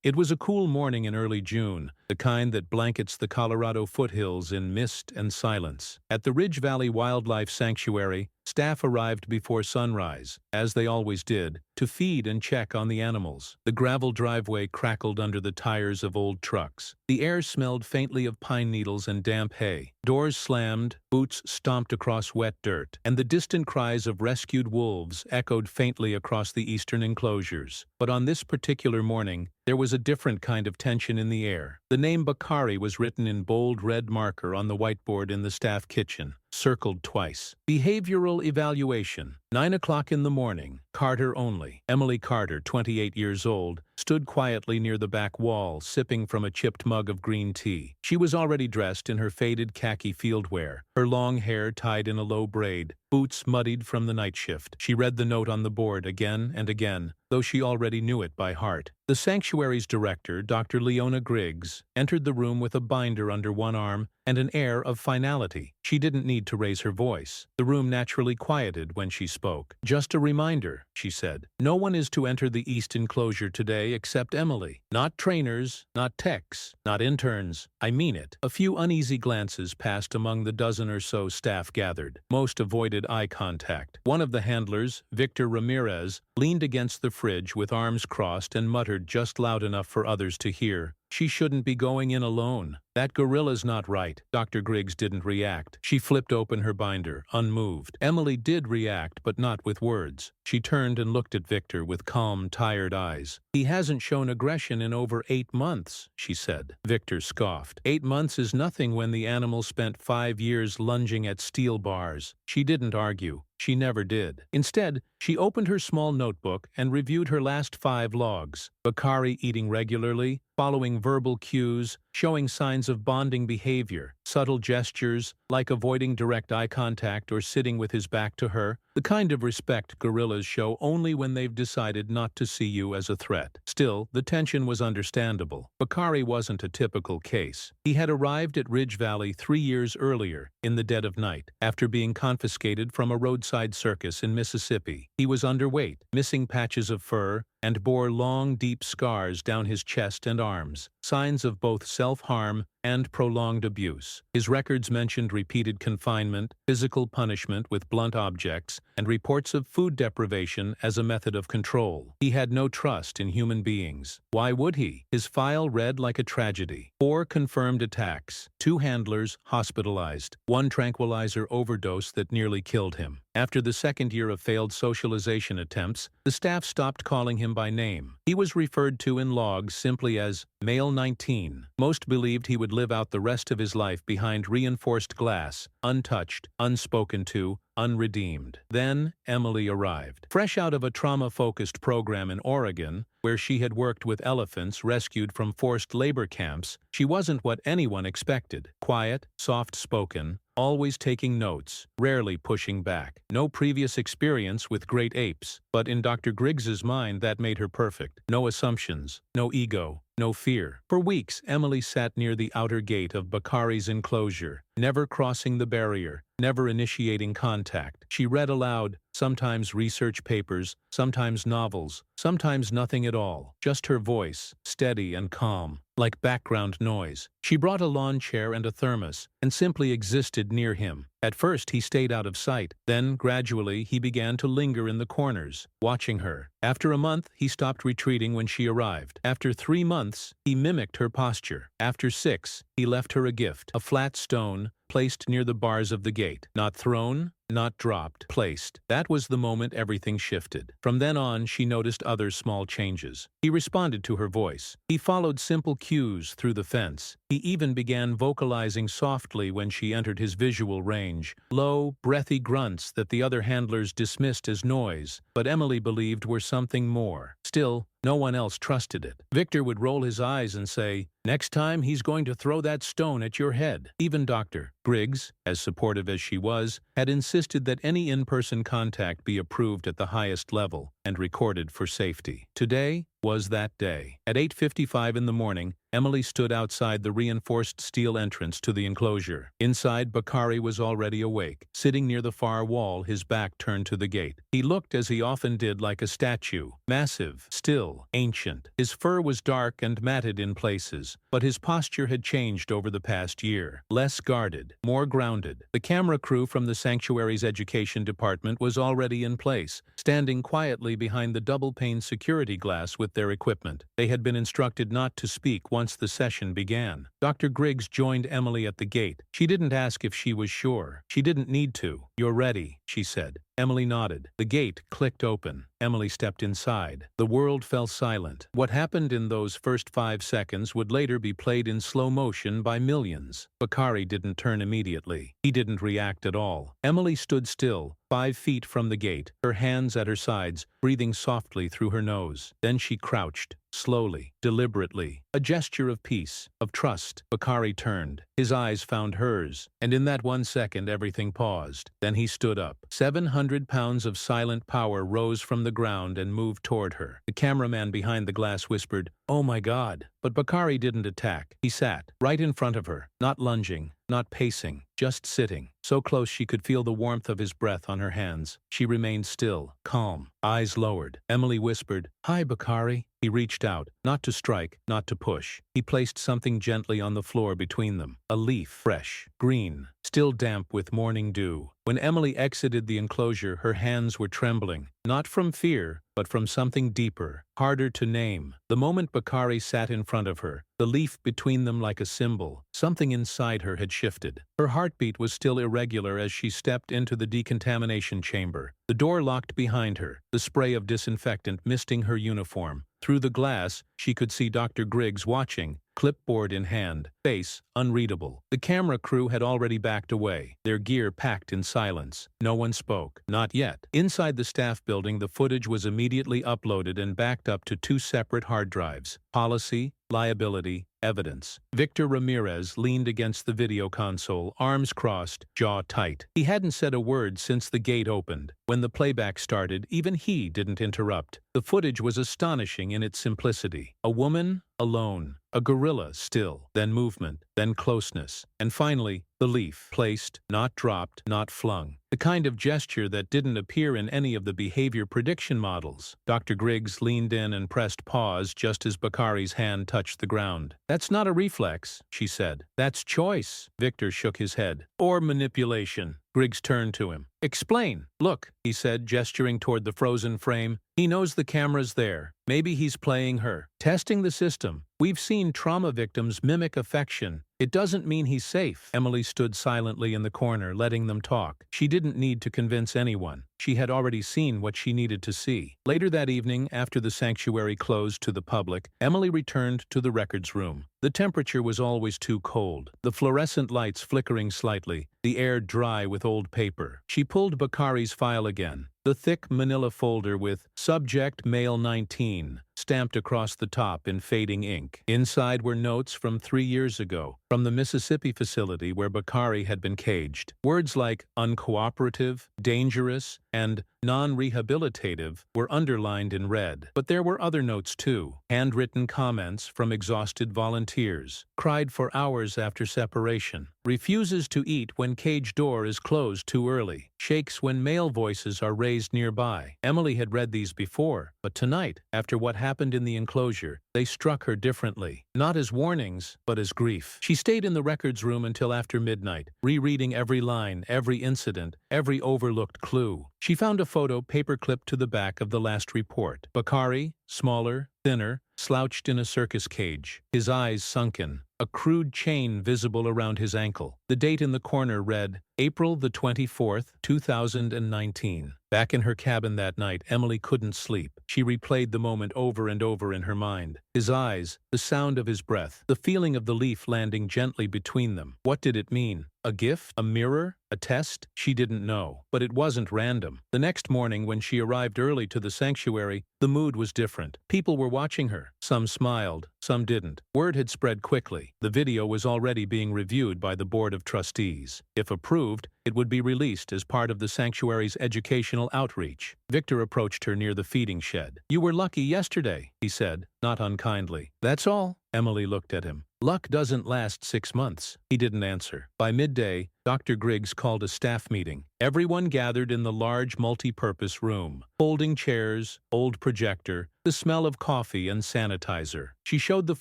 It was a cool morning in early June, the kind that blankets the Colorado foothills in mist and silence. At the Ridge Valley Wildlife Sanctuary, staff arrived before sunrise, as they always did, to feed and check on the animals. The gravel driveway crackled under the tires of old trucks. The air smelled faintly of pine needles and damp hay. Doors slammed, boots stomped across wet dirt, and the distant cries of rescued wolves echoed faintly across the eastern enclosures. But on this particular morning, there was a different kind of tension in the air. The name Bakari was written in bold red marker on the whiteboard in the staff kitchen, circled twice. Behavioral evaluation. 9 o'clock in the morning. Carter only. Emily Carter, 28 years old, stood quietly near the back wall, sipping from a chipped mug of green tea. She was already dressed in her faded khaki field wear, her long hair tied in a low braid, boots muddied from the night shift. She read the note on the board again and again, though she already knew it by heart. The sanctuary's director, Dr. Leona Griggs, entered the room with a binder under one arm and an air of finality. She didn't need to raise her voice. The room naturally quieted when she spoke. "Just a reminder," she said. "No one is to enter the east enclosure today except Emily. Not trainers, not techs, not interns. I mean it." A few uneasy glances passed among the dozen or so staff gathered. Most avoided eye contact. One of the handlers, Victor Ramirez, leaned against the fridge with arms crossed and muttered just loud enough for others to hear, "She shouldn't be going in alone. That gorilla's not right." Dr. Griggs didn't react. She flipped open her binder, unmoved. Emily did react, but not with words. She turned and looked at Victor with calm, tired eyes. "He hasn't shown aggression in over 8 months, she said. Victor scoffed. 8 months is nothing when the animal spent 5 years lunging at steel bars. She didn't argue. She never did. Instead, she opened her small notebook and reviewed her last 5 logs. Bakari eating regularly, following verbal cues, showing signs of bonding behavior, subtle gestures, like avoiding direct eye contact or sitting with his back to her, the kind of respect gorillas show only when they've decided not to see you as a threat. Still, the tension was understandable. Bakari wasn't a typical case. He had arrived at Ridge Valley 3 years earlier, in the dead of night, after being confiscated from a roadside circus in Mississippi. He was underweight, missing patches of fur, and bore long, deep scars down his chest and arms, signs of both self-harm and prolonged abuse. His records mentioned repeated confinement, physical punishment with blunt objects, and reports of food deprivation as a method of control. He had no trust in human beings. Why would he? His file read like a tragedy. 4 confirmed attacks, 2 handlers hospitalized, 1 tranquilizer overdose that nearly killed him. After the second year of failed socialization attempts, the staff stopped calling him by name. He was referred to in logs simply as Male 19. Most believed he would live out the rest of his life behind reinforced glass, untouched, unspoken to, unredeemed. Then Emily arrived. Fresh out of a trauma-focused program in Oregon, where she had worked with elephants rescued from forced labor camps, she wasn't what anyone expected. Quiet, soft-spoken, always taking notes, rarely pushing back. No previous experience with great apes, but in Dr. Griggs's mind that made her perfect. No assumptions, no ego, no fear. For weeks, Emily sat near the outer gate of Bakari's enclosure, never crossing the barrier, never initiating contact. She read aloud, sometimes research papers, sometimes novels, sometimes nothing at all. Just her voice, steady and calm, like background noise. She brought a lawn chair and a thermos, and simply existed near him. At first he stayed out of sight. Then, gradually, he began to linger in the corners, watching her. After a month, he stopped retreating when she arrived. After 3 months, he mimicked her posture. After 6, he left her a gift, a flat stone, placed near the bars of the gate. Not thrown, not dropped, placed. That was the moment everything shifted. From then on, she noticed other small changes. He responded to her voice. He followed simple cues through the fence. He even began vocalizing softly when she entered his visual range. Low, breathy grunts that the other handlers dismissed as noise, but Emily believed were something more. Still, no one else trusted it. Victor would roll his eyes and say, "Next time he's going to throw that stone at your head." Even Dr. Griggs, as supportive as she was, had insisted that any in-person contact be approved at the highest level and recorded for safety. Today was that day. At 8:55 in the morning, Emily stood outside the reinforced steel entrance to the enclosure. Inside, Bakari was already awake, sitting near the far wall, his back turned to the gate. He looked, as he often did, like a statue, massive, still, pale, ancient. His fur was dark and matted in places, but his posture had changed over the past year. Less guarded, more grounded. The camera crew from the sanctuary's education department was already in place, standing quietly behind the double-pane security glass with their equipment. They had been instructed not to speak once the session began. Dr. Griggs joined Emily at the gate. She didn't ask if she was sure. She didn't need to. "You're ready," she said. Emily nodded. The gate clicked open. Emily stepped inside. The world fell silent. What happened in those first 5 seconds would later be played in slow motion by millions. Bakari didn't turn immediately. He didn't react at all. Emily stood still, 5 feet from the gate, her hands at her sides, breathing softly through her nose. Then she crouched, slowly, deliberately, a gesture of peace, of trust. Bakari turned. His eyes found hers, and in that 1 second everything paused. Then he stood up. 700 pounds of silent power rose from the ground and moved toward her. The cameraman behind the glass whispered, "Oh my God." But Bakari didn't attack. He sat, right in front of her, not lunging, not pacing, just sitting, so close she could feel the warmth of his breath on her hands. She remained still, calm, eyes lowered. Emily whispered, "Hi, Bakari." He reached out, not to strike, not to push. He placed something gently on the floor between them, a leaf, fresh, green, still damp with morning dew. When Emily exited the enclosure, her hands were trembling, not from fear, but from something deeper, harder to name. The moment Bakari sat in front of her, the leaf between them like a symbol, something inside her had shifted. Her heartbeat was still irregular as she stepped into the decontamination chamber. The door locked behind her, the spray of disinfectant misting her uniform. Through the glass, she could see Dr. Griggs watching, clipboard in hand, face unreadable. The camera crew had already backed away, their gear packed in silence. No one spoke. Not yet. Inside the staff building, the footage was immediately uploaded and backed up to 2 separate hard drives. Policy, liability, evidence. Victor Ramirez leaned against the video console, arms crossed, jaw tight. He hadn't said a word since the gate opened. When the playback started, even he didn't interrupt. The footage was astonishing in its simplicity. A woman, alone. A gorilla still, then movement, then closeness, and finally, the leaf, placed, not dropped, not flung. The kind of gesture that didn't appear in any of the behavior prediction models. Dr. Griggs leaned in and pressed pause just as Bakari's hand touched the ground. "That's not a reflex," she said. "That's choice." Victor shook his head. "Or manipulation." Griggs turned to him. "Explain." "Look," he said, gesturing toward the frozen frame. "He knows the camera's there. Maybe he's playing her. Testing the system. We've seen trauma victims mimic affection. It doesn't mean he's safe." Emily stood silently in the corner, letting them talk. She didn't need to convince anyone. She had already seen what she needed to see. Later that evening, after the sanctuary closed to the public, Emily returned to the records room. The temperature was always too cold, the fluorescent lights flickering slightly, the air dry with old paper. She pulled Bakari's file again, the thick manila folder with "Subject Male 19" stamped across the top in fading ink. Inside were notes from 3 years ago, from the Mississippi facility where Bakari had been caged. Words like uncooperative, dangerous, and non-rehabilitative were underlined in red. But there were other notes too. Handwritten comments from exhausted volunteers. Cried for hours after separation. Refuses to eat when cage door is closed too early. Shakes when male voices are raised nearby. Emily had read these before, but tonight, after what happened in the enclosure, they struck her differently. Not as warnings, but as grief. She stayed in the records room until after midnight, rereading every line, every incident, every overlooked clue. She found a photo paperclipped to the back of the last report. Bakari, smaller, thinner, slouched in a circus cage, his eyes sunken, a crude chain visible around his ankle. The date in the corner read, April the 24th, 2019. Back in her cabin that night, Emily couldn't sleep. She replayed the moment over and over in her mind. His eyes, the sound of his breath, the feeling of the leaf landing gently between them. What did it mean? A gift? A mirror? A test? She didn't know. But it wasn't random. The next morning, when she arrived early to the sanctuary, the mood was different. People were watching her. Some smiled, some didn't. Word had spread quickly. The video was already being reviewed by the Board of Trustees. If approved, it would be released as part of the sanctuary's educational outreach. Victor approached her near the feeding shed. "You were lucky yesterday," he said. not unkindly. "That's all?" Emily looked at him. "Luck doesn't last 6 months." He didn't answer. By midday, Dr. Griggs called a staff meeting. Everyone gathered in the large multi-purpose room. Folding chairs, old projector, the smell of coffee and sanitizer. She showed the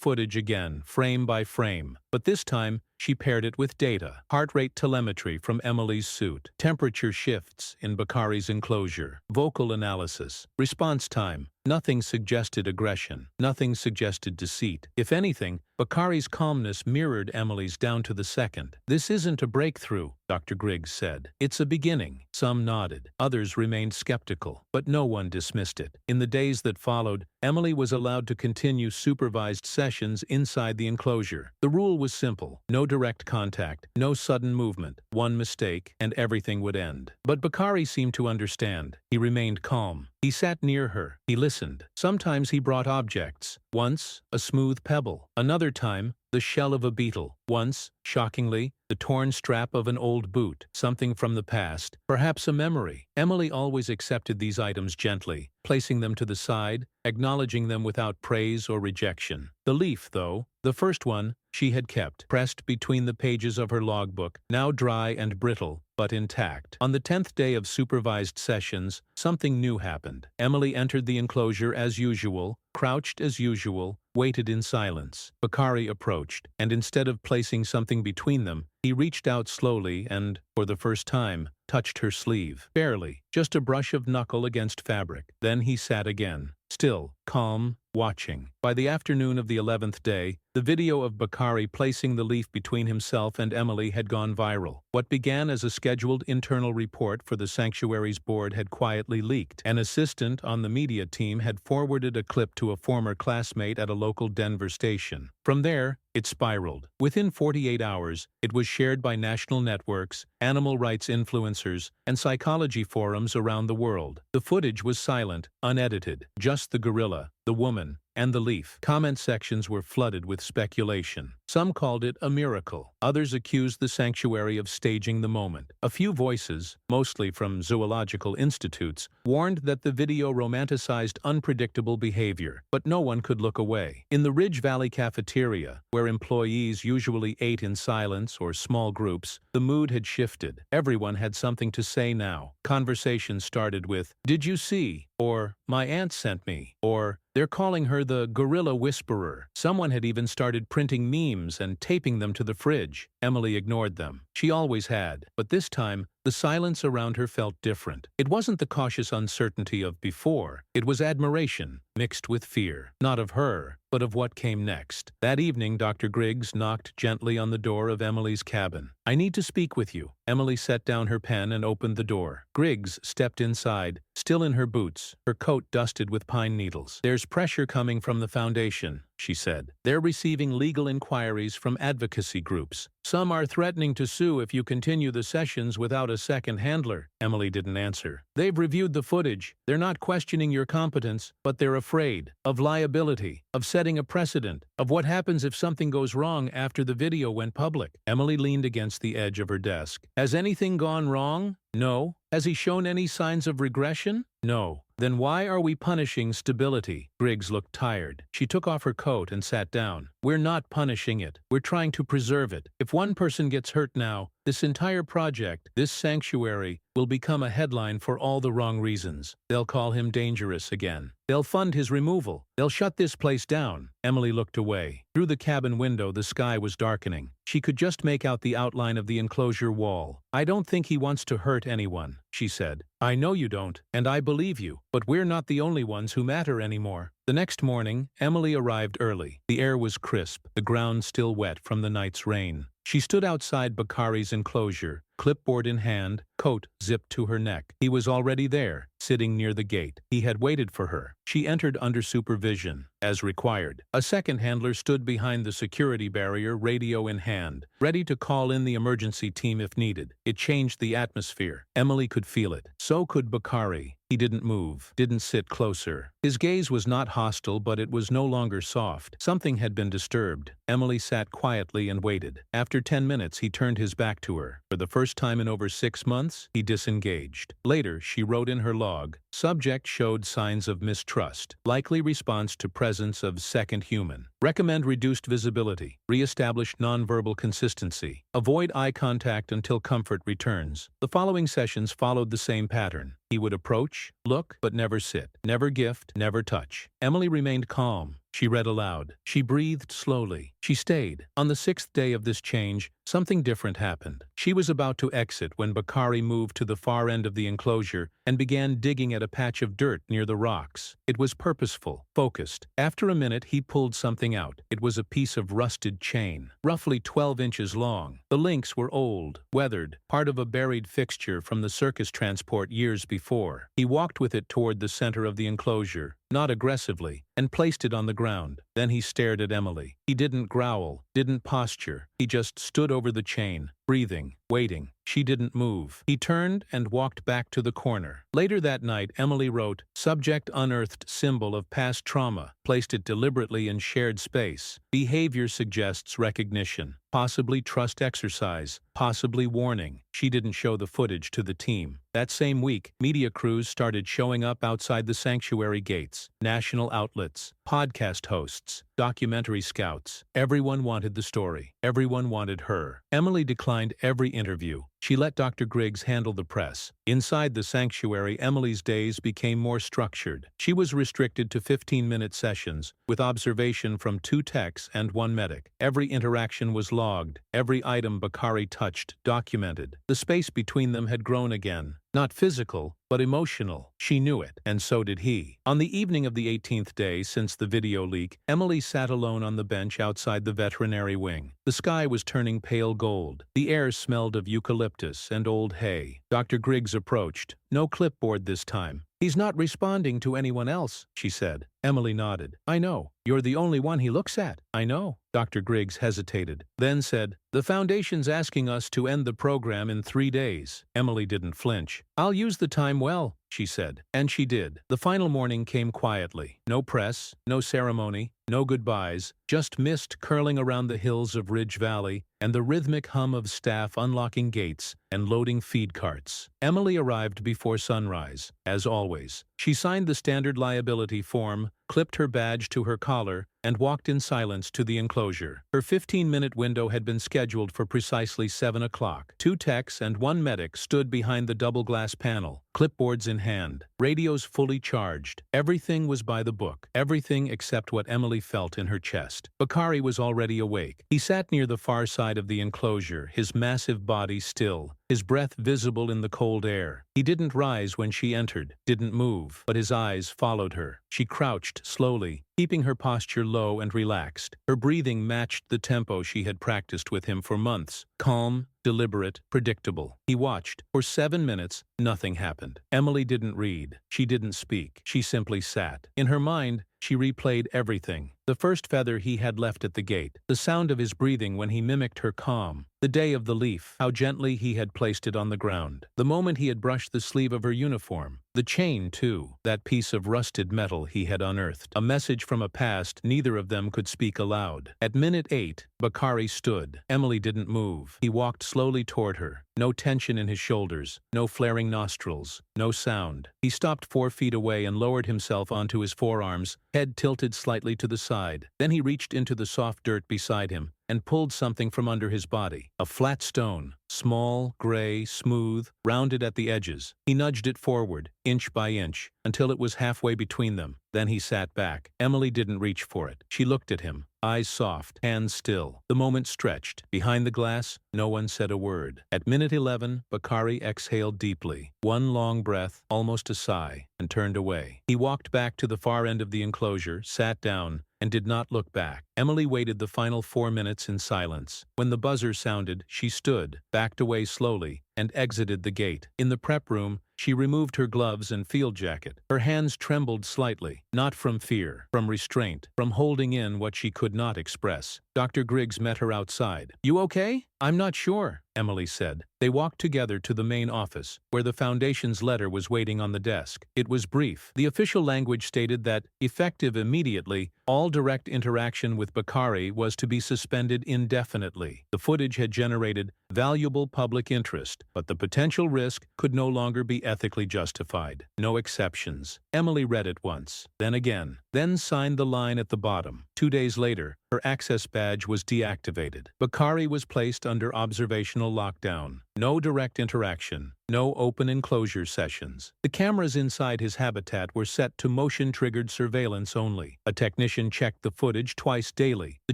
footage again, frame by frame. But this time, she paired it with data. Heart rate telemetry from Emily's suit. Temperature shifts in Bakari's enclosure. Vocal analysis. Response time. Nothing suggested aggression. Nothing suggested deceit. If anything, Bakari's calmness mirrored Emily's down to the second. "This isn't a breakthrough," Dr. Griggs said. "It's a beginning." Some nodded. Others remained skeptical. But no one dismissed it. In the days that followed, Emily was allowed to continue supervised sessions inside the enclosure. The rule was simple. No direct contact, no sudden movement. One mistake, and everything would end. But Bakari seemed to understand. He remained calm. He sat near her. He listened. Sometimes he brought objects. Once, a smooth pebble. Another time, the shell of a beetle. Once, shockingly, the torn strap of an old boot. Something from the past. Perhaps a memory. Emily always accepted these items gently, placing them to the side, acknowledging them without praise or rejection. The leaf, though, the first one, she had kept, pressed between the pages of her logbook, now dry and brittle, but intact. On the 10th day of supervised sessions, something new happened. Emily entered the enclosure as usual, crouched as usual, waited in silence. Bakari approached, and instead of placing something between them, he reached out slowly and, for the first time, touched her sleeve. Barely, just a brush of knuckle against fabric. Then he sat again, still, calm, watching. By the afternoon of the 11th day, the video of Bakari placing the leaf between himself and Emily had gone viral. What began as a scheduled internal report for the sanctuary's board had quietly leaked. An assistant on the media team had forwarded a clip to a former classmate at a local Denver station. From there, it spiraled. Within 48 hours, it was shared by national networks, animal rights influencers, and psychology forums around the world. The footage was silent, unedited. Just the gorilla, the woman, and the leaf. Comment sections were flooded with speculation. Some called it a miracle. Others accused the sanctuary of staging the moment. A few voices, mostly from zoological institutes, warned that the video romanticized unpredictable behavior, but no one could look away. In the Ridge Valley cafeteria, where employees usually ate in silence or small groups, the mood had shifted. Everyone had something to say now. Conversations started with, "Did you see?" or "My aunt sent me," or "They're calling her the gorilla whisperer." Someone had even started printing memes and taping them to the fridge. Emily ignored them. She always had. But this time, the silence around her felt different. It wasn't the cautious uncertainty of before. It was admiration, mixed with fear. Not of her, but of what came next. That evening, Dr. Griggs knocked gently on the door of Emily's cabin. "I need to speak with you." Emily set down her pen and opened the door. Griggs stepped inside, still in her boots, her coat dusted with pine needles. "There's pressure coming from the foundation," she said. "They're receiving legal inquiries from advocacy groups. Some are threatening to sue if you continue the sessions without a second handler." Emily didn't answer. "They've reviewed the footage. They're not questioning your competence, but they're afraid of liability, of setting a precedent, of what happens if something goes wrong after the video went public." Emily leaned against the edge of her desk. "Has anything gone wrong?" "No." "Has he shown any signs of regression?" "No." "Then why are we punishing stability?" Griggs looked tired. She took off her coat and sat down. "We're not punishing it. We're trying to preserve it. If one person gets hurt now, this entire project, this sanctuary, will become a headline for all the wrong reasons. They'll call him dangerous again. They'll fund his removal. They'll shut this place down." Emily looked away. Through the cabin window, the sky was darkening. She could just make out the outline of the enclosure wall. "I don't think he wants to hurt anyone," she said. "I know you don't, and I believe you, but we're not the only ones who matter anymore." The next morning, Emily arrived early. The air was crisp, the ground still wet from the night's rain. She stood outside Bakari's enclosure, clipboard in hand, coat zipped to her neck. He was already there, sitting near the gate. He had waited for her. She entered under supervision, as required. A second handler stood behind the security barrier, radio in hand, ready to call in the emergency team if needed. It changed the atmosphere. Emily could feel it. So could Bakari. He didn't move, didn't sit closer. His gaze was not hostile, but it was no longer soft. Something had been disturbed. Emily sat quietly and waited. After 10 minutes, he turned his back to her. For the first time in over 6 months, he disengaged. Later, she wrote in her log, "Subject showed signs of mistrust. Likely response to presence of second human. Recommend reduced visibility. Re-establish nonverbal consistency. Avoid eye contact until comfort returns." The following sessions followed the same pattern. He would approach, look, but never sit. Never gift, never touch. Emily remained calm. She read aloud. She breathed slowly. She stayed. On the 6th day of this change, something different happened. She was about to exit when Bakari moved to the far end of the enclosure and began digging at a patch of dirt near the rocks. It was purposeful, focused. After a minute, he pulled something out. It was a piece of rusted chain, roughly 12 inches long. The links were old, weathered, part of a buried fixture from the circus transport years before. He walked with it toward the center of the enclosure, not aggressively, and placed it on the ground. Then he stared at Emily. He didn't growl, didn't posture. He just stood over the chain, breathing, waiting. She didn't move. He turned and walked back to the corner. Later that night, Emily wrote, "Subject unearthed symbol of past trauma, placed it deliberately in shared space. Behavior suggests recognition, possibly trust exercise, possibly warning." She didn't show the footage to the team. That same week, media crews started showing up outside the sanctuary gates. National outlets, podcast hosts, documentary scouts. Everyone wanted the story. Everyone wanted her. Emily declined every interview. She let Dr. Griggs handle the press. Inside the sanctuary, Emily's days became more structured. She was restricted to 15-minute sessions, with observation from 2 techs and 1 medic. Every interaction was logged. Every item Bakari touched, documented. The space between them had grown again. Not physical, but emotional. She knew it, and so did he. On the evening of the 18th day since the video leak, Emily sat alone on the bench outside the veterinary wing. The sky was turning pale gold. The air smelled of eucalyptus and old hay. Dr. Griggs approached. No clipboard this time. "He's not responding to anyone else," she said. Emily nodded. "I know. You're the only one he looks at." "I know." Dr. Griggs hesitated, then said, "The Foundation's asking us to end the program in 3 days. Emily didn't flinch. "I'll use the time well," she said. And she did. The final morning came quietly. No press, no ceremony, no goodbyes, just mist curling around the hills of Ridge Valley and the rhythmic hum of staff unlocking gates and loading feed carts. Emily arrived before sunrise, as always. She signed the standard liability form, clipped her badge to her collar, and walked in silence to the enclosure. Her 15-minute window had been scheduled for precisely 7 o'clock. 2 techs and 1 medic stood behind the double-glass panel, clipboards in hand, radios fully charged. Everything was by the book. Everything except what Emily felt in her chest. Bakari was already awake. He sat near the far side of the enclosure, his massive body still, his breath visible in the cold air. He didn't rise when she entered, didn't move, but his eyes followed her. She crouched slowly, keeping her posture low and relaxed. Her breathing matched the tempo she had practiced with him for months. Calm, deliberate, predictable. He watched. For 7 minutes, nothing happened. Emily didn't read. She didn't speak. She simply sat. In her mind, she replayed everything. The first feather he had left at the gate, the sound of his breathing when he mimicked her calm, the day of the leaf, how gently he had placed it on the ground, the moment he had brushed the sleeve of her uniform, the chain, too, that piece of rusted metal he had unearthed, a message from a past neither of them could speak aloud. At minute 8, Bakari stood. Emily didn't move. He walked slowly toward her. No tension in his shoulders, no flaring nostrils, no sound. He stopped 4 feet away and lowered himself onto his forearms, head tilted slightly to the side. Then he reached into the soft dirt beside him and pulled something from under his body. A flat stone, small, gray, smooth, rounded at the edges. He nudged it forward, inch by inch, until it was halfway between them. Then he sat back. Emily didn't reach for it. She looked at him, eyes soft, hands still. The moment stretched. Behind the glass, no one said a word. At minute 11, Bakari exhaled deeply. 1 long breath, almost a sigh, and turned away. He walked back to the far end of the enclosure, sat down, and did not look back. Emily waited the final 4 minutes in silence. When the buzzer sounded, she stood, backed away slowly, and exited the gate. In the prep room, she removed her gloves and field jacket. Her hands trembled slightly, not from fear, from restraint, from holding in what she could not express. Dr. Griggs met her outside. "You okay?" "I'm not sure," Emily said. They walked together to the main office, where the Foundation's letter was waiting on the desk. It was brief. The official language stated that, effective immediately, all direct interaction with Bakari was to be suspended indefinitely. The footage had generated valuable public interest, but the potential risk could no longer be ethically justified. No exceptions. Emily read it once, then again, then signed the line at the bottom. 2 days later, her access badge was deactivated. Bakari was placed under observational lockdown. No direct interaction. No open enclosure sessions. The cameras inside his habitat were set to motion-triggered surveillance only. A technician checked the footage twice daily. The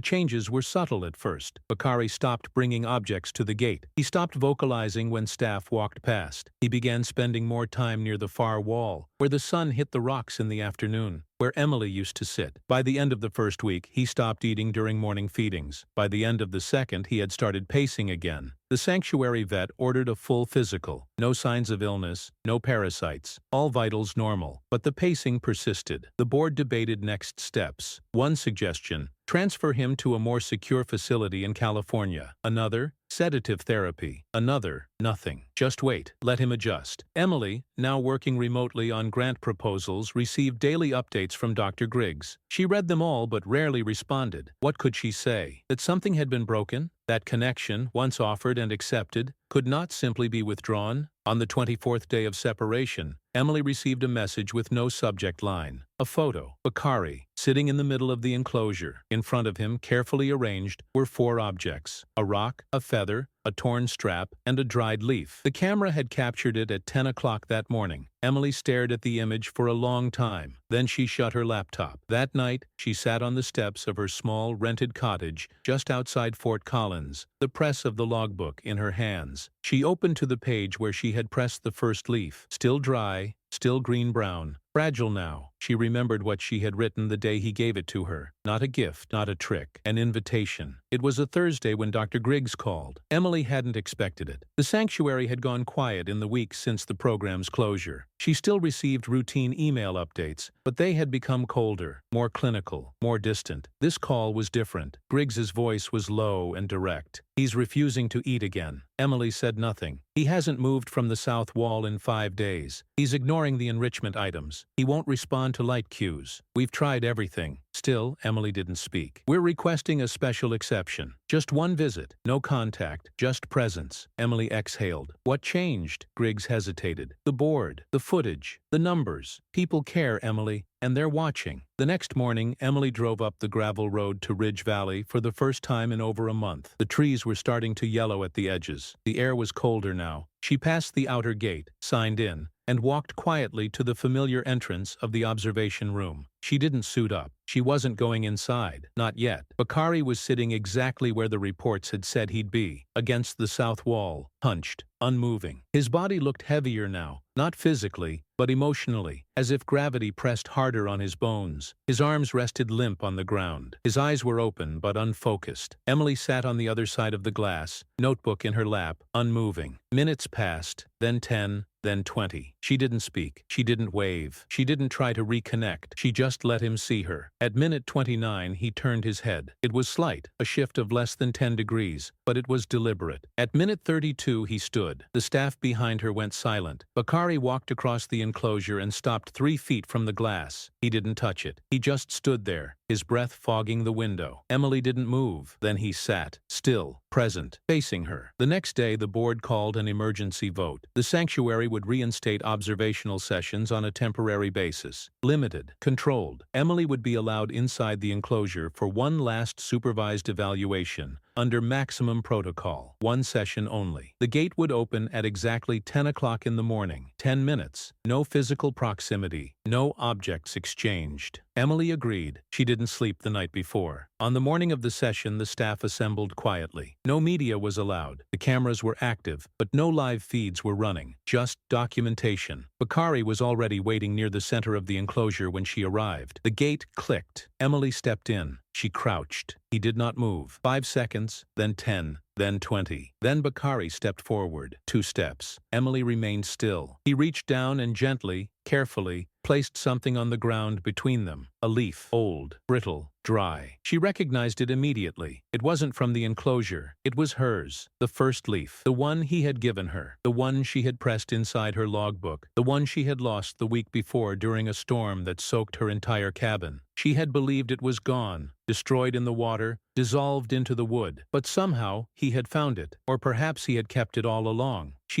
changes were subtle at first. Bakari stopped bringing objects to the gate. He stopped vocalizing when staff walked past. He began spending more time near the far wall, where the sun hit the rocks in the afternoon, where Emily used to sit. By the end of the first week, he stopped eating during morning feedings. By the end of the second, he had started pacing again. The sanctuary vet ordered a full physical. No signs of illness, no parasites, all vitals normal. But the pacing persisted. The board debated next steps. One suggestion: transfer him to a more secure facility in California. Another: sedative therapy. Another: nothing. Just wait. Let him adjust. Emily, now working remotely on grant proposals, received daily updates from Dr. Griggs. She read them all but rarely responded. What could she say? That something had been broken? That connection, once offered and accepted, could not simply be withdrawn? On the 24th day of separation, Emily received a message with no subject line. A photo. Bakari, sitting in the middle of the enclosure. In front of him, carefully arranged, were 4 objects: a rock, a feather, a torn strap, and a dried leaf. The camera had captured it at 10 o'clock that morning. Emily stared at the image for a long time. Then she shut her laptop. That night, she sat on the steps of her small, rented cottage just outside Fort Collins, the press of the logbook in her hands. She opened to the page where she had pressed the first leaf. Still dry, still green-brown. Fragile now. She remembered what she had written the day he gave it to her. Not a gift, not a trick, an invitation. It was a Thursday when Dr. Griggs called. Emily hadn't expected it. The sanctuary had gone quiet in the weeks since the program's closure. She still received routine email updates, but they had become colder, more clinical, more distant. This call was different. Griggs's voice was low and direct. "He's refusing to eat again." Emily said nothing. "He hasn't moved from the south wall in 5 days. He's ignoring the enrichment items. He won't respond to light cues. We've tried everything." Still, Emily didn't speak. "We're requesting a special exception. Just one visit. No contact. Just presence." Emily exhaled. "What changed?" Griggs hesitated. "The board. The footage. The numbers. People care, Emily, and they're watching." The next morning, Emily drove up the gravel road to Ridge Valley for the first time in over a month. The trees were starting to yellow at the edges. The air was colder now. She passed the outer gate, signed in, and walked quietly to the familiar entrance of the observation room. She didn't suit up. She wasn't going inside. Not yet. Bakari was sitting exactly where the reports had said he'd be, against the south wall, hunched, unmoving. His body looked heavier now, not physically, but emotionally, as if gravity pressed harder on his bones. His arms rested limp on the ground. His eyes were open but unfocused. Emily sat on the other side of the glass, notebook in her lap, unmoving. Minutes passed, then 10, then 20. She didn't speak. She didn't wave. She didn't try to reconnect. She just let him see her. At minute 29, he turned his head. It was slight, a shift of less than 10 degrees, but it was deliberate. At minute 32, he stood. The staff behind her went silent. Bakari walked across the enclosure and stopped 3 feet from the glass. He didn't touch it. He just stood there, his breath fogging the window. Emily didn't move. Then he sat, still, present, facing her. The next day, the board called an emergency vote. The sanctuary would reinstate observational sessions on a temporary basis. Limited, controlled. Emily would be allowed inside the enclosure for one last supervised evaluation, under maximum protocol. 1 session only. The gate would open at exactly 10 o'clock in the morning. 10 minutes. No physical proximity. No objects exchanged. Emily agreed. She didn't sleep the night before. On the morning of the session, the staff assembled quietly. No media was allowed. The cameras were active, but no live feeds were running. Just documentation. Bakari was already waiting near the center of the enclosure when she arrived. The gate clicked. Emily stepped in. She crouched. He did not move. 5 seconds, then 10, then 20. Then Bakari stepped forward. 2 steps. Emily remained still. He reached down and gently, carefully, placed something on the ground between them, a leaf, old, brittle, dry. She recognized it immediately. It wasn't from the enclosure. It was hers, the first leaf, the one he had given her, the one she had pressed inside her logbook, the one she had lost the week before during a storm that soaked her entire cabin. She had believed it was gone, destroyed in the water, dissolved into the wood. But somehow he had found it, or perhaps he had kept it all along. She